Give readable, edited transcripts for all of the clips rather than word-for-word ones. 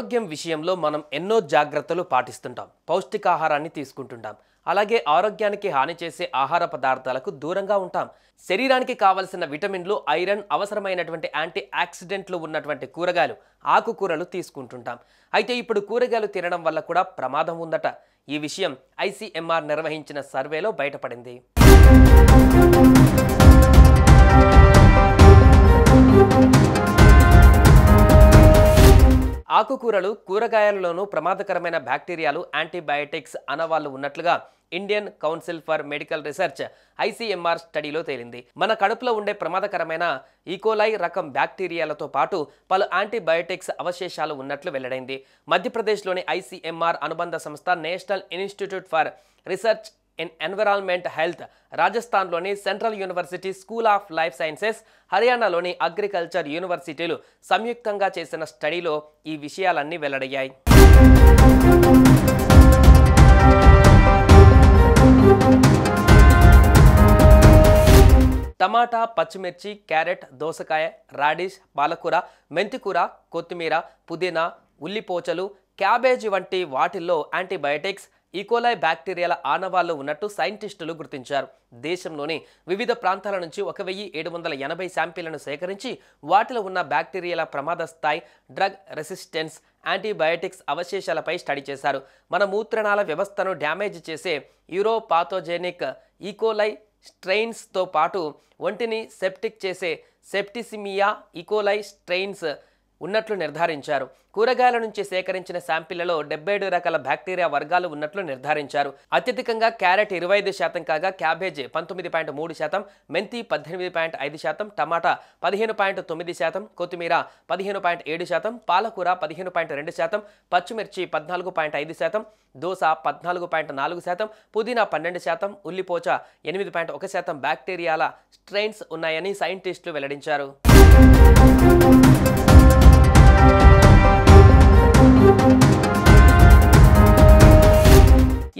ఆరోగ్యం విషయంలో మనం ఎన్నో జాగ్రత్తలు పాటిస్తుంటాం. పౌష్టికాహారాన్ని తీసుకుంటుంటాం. అలాగే ఆరోగ్యానికి హాని చేసే ఆహార పదార్థాలకు దూరంగా ఉంటాం. శరీరానికి కావలసిన విటమిన్లు, ఐరన్, అవసరమైనటువంటి యాంటీ ఆక్సిడెంట్లు ఉన్నటువంటి కూరగాయలు, ఆకుకూరలు తీసుకుంటుంటాం. అయితే ఇప్పుడు కూరగాయలు తినడం వల్ల కూడా ప్రమాదం ఉందట. ఈ విషయం ఐసీఎంఆర్ నిర్వహించిన సర్వేలో బయటపడింది. ఆకుకూరలు, కూరగాయలలోనూ ప్రమాదకరమైన బ్యాక్టీరియాలు, యాంటీబయాటిక్స్ అనవాళ్లు ఉన్నట్లుగా Indian Council for Medical Research ICMR స్టడీలో తేలింది. మన కడుపులో ఉండే ప్రమాదకరమైన ఈకోలై రకం బ్యాక్టీరియాలతో పాటు పలు యాంటీబయాటిక్స్ అవశేషాలు ఉన్నట్లు వెల్లడైంది. మధ్యప్రదేశ్లోని ఐసీఎంఆర్ అనుబంధ సంస్థ National Institute for Research in Environment Health, రాజస్థాన్లోని Central University School of Life Sciences, హర్యానాలోని అగ్రికల్చర్ యూనివర్సిటీలు సంయుక్తంగా చేసిన స్టడీలో ఈ విషయాలన్నీ వెల్లడయ్యాయి. టమాటా, పచ్చిమిర్చి, క్యారెట్, దోసకాయ, రాడిష్, పాలకూర, మెంతికూర, కొత్తిమీర, పుదీనా, ఉల్లిపోచలు, క్యాబేజీ వంటి వాటిల్లో యాంటీబయాటిక్స్, ఈకోలై బ్యాక్టీరియాల ఆనవాళ్లు ఉన్నట్టు సైంటిస్టులు గుర్తించారు. దేశంలోని వివిధ ప్రాంతాల నుంచి 1780 శాంపిళ్లను సేకరించి వాటిలో ఉన్న బ్యాక్టీరియాల ప్రమాద స్థాయి, డ్రగ్ రెసిస్టెన్స్, యాంటీబయాటిక్స్ అవశేషాలపై స్టడీ చేశారు. మన మూత్రనాళ వ్యవస్థను డ్యామేజ్ చేసే యూరోపాథోజెనిక్ ఈకోలై స్ట్రెయిన్స్తో పాటు ఒంటిని సెప్టిక్ చేసే సెప్టిసిమియా ఈకోలై స్ట్రెయిన్స్ ఉన్నట్లు నిర్ధారించారు. కూరగాయల నుంచి సేకరించిన శాంపిళ్లలో 77 రకాల బ్యాక్టీరియా వర్గాలు ఉన్నట్లు నిర్ధారించారు. అత్యధికంగా క్యారెట్ 25% కాగా క్యాబేజీ 19.3%, మెంతి 18.5%, టమాటా 15.9%, కొత్తిమీర 15.7%, పాలకూర 15.2%, పచ్చిమిర్చి 14.5%, దోస 14.4%, పుదీనా 12%, ఉల్లిపోచ 8.1% బ్యాక్టీరియాల స్ట్రెయిన్స్ ఉన్నాయని సైంటిస్టులు వెల్లడించారు.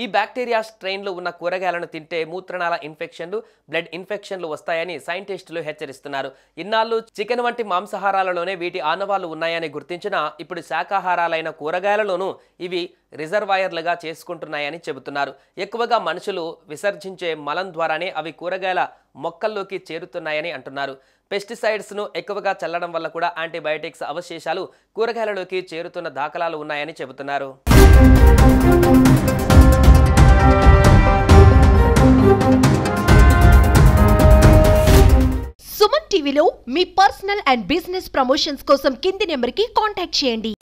ఈ బ్యాక్టీరియా స్ట్రెయిన్లు ఉన్న కూరగాయలను తింటే మూత్రనాళ ఇన్ఫెక్షన్లు, బ్లడ్ ఇన్ఫెక్షన్లు వస్తాయని సైంటిస్టులు హెచ్చరిస్తున్నారు. ఇన్నాళ్ళు చికెన్ వంటి మాంసాహారాలలోనే వీటి ఆనవాళ్లు ఉన్నాయని గుర్తించినా ఇప్పుడు శాకాహారాలైన కూరగాయలలోనూ ఇవి రిజర్వాయర్లుగా చేసుకుంటున్నాయని చెబుతున్నారు. ఎక్కువగా మనుషులు విసర్జించే మలం ద్వారానే అవి కూరగాయల మొక్కల్లోకి చేరుతున్నాయని అంటున్నారు. పెస్టిసైడ్స్ను ఎక్కువగా చల్లడం వల్ల కూడా యాంటీబయాటిక్స్ అవశేషాలు కూరగాయలలోకి చేరుతున్న దాఖలాలు ఉన్నాయని చెబుతున్నారు. సుమన్ టీవీలో మీ పర్సనల్ అండ్ బిజినెస్ ప్రమోషన్స్ కోసం కింది నెంబర్కి కాంటాక్ట్ చేయండి.